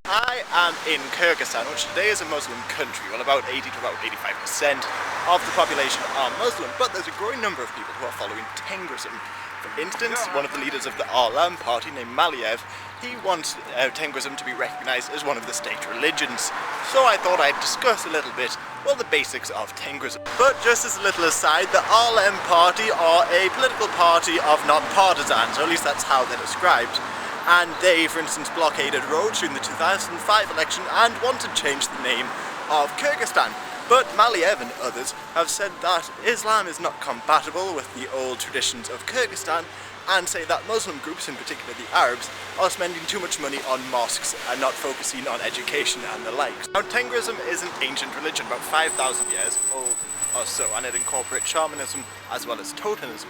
I am in Kyrgyzstan, which today is a Muslim country. Well, about 80 to about 85% of the population are Muslim, but there's a growing number of people who are following Tengrism. For instance, one of the leaders of the Arlam party, named Maliev, he wants Tengrism to be recognized as one of the state religions. So I thought I'd discuss a little bit, well, the basics of Tengrism. But just as a little aside, the Arlam party are a political party of non-partisans, or at least that's how they're described. And they, for instance, blockaded roads during the 2005 election and wanted to change the name of Kyrgyzstan. But Maliev and others have said that Islam is not compatible with the old traditions of Kyrgyzstan and say that Muslim groups, in particular the Arabs, are spending too much money on mosques and not focusing on education and the likes. Now, Tengrism is an ancient religion, about 5,000 years old or so, and it incorporates shamanism as well as totemism.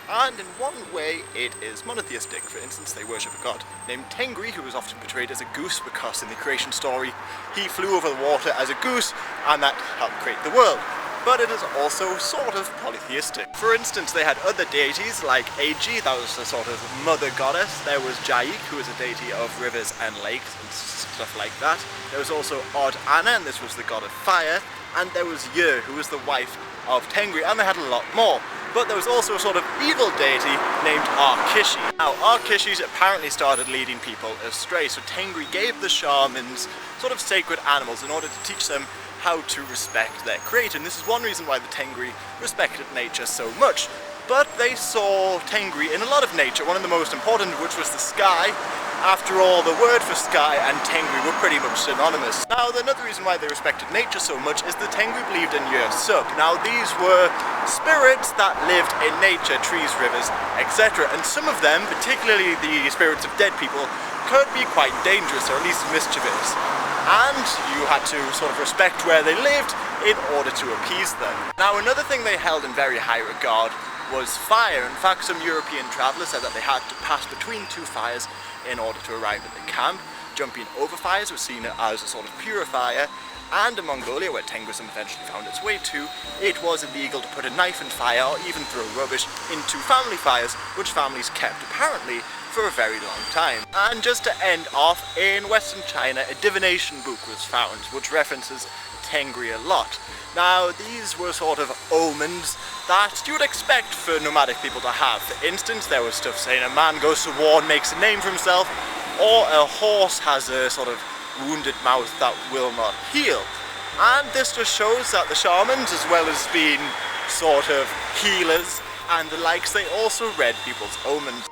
And in one way it is monotheistic. For instance, they worship a god named Tengri, who is often portrayed as a goose because in the creation story he flew over the water as a goose and that helped create the world. But it is also sort of polytheistic. For instance, they had other deities like Agi, that was a sort of mother goddess. There was Jaik, who was a deity of rivers and lakes and stuff like that. There was also Od Anna, and this was the god of fire. And there was Yer, who was the wife of Tengri, and they had a lot more. But there was also a sort of evil deity named Arkishi. Now, Arkishis apparently started leading people astray, so Tengri gave the shamans sort of sacred animals in order to teach them how to respect their creator. And this is one reason why the Tengri respected nature so much. But they saw Tengri in a lot of nature, one of the most important of which was the sky. After all, the word for sky and Tengri were pretty much synonymous. Now, another reason why they respected nature so much is the Tengri believed in Yer-Suk. Now, these were spirits that lived in nature, trees, rivers, etc. And some of them, particularly the spirits of dead people, could be quite dangerous, or at least mischievous. And you had to sort of respect where they lived in order to appease them. Now, another thing they held in very high regard was fire. In fact, some European travellers said that they had to pass between two fires in order to arrive at the camp. Jumping over fires was seen as a sort of purifier, and in Mongolia, where Tengrism eventually found its way to, it was illegal to put a knife in fire or even throw rubbish into family fires, which families kept apparently for a very long time. And just to end off, in Western China, a divination book was found, which references Tengri a lot. Now, these were sort of omens that you would expect for nomadic people to have. For instance, there was stuff saying a man goes to war and makes a name for himself, or a horse has a sort of wounded mouth that will not heal. And this just shows that the shamans, as well as being sort of healers and the likes, they also read people's omens.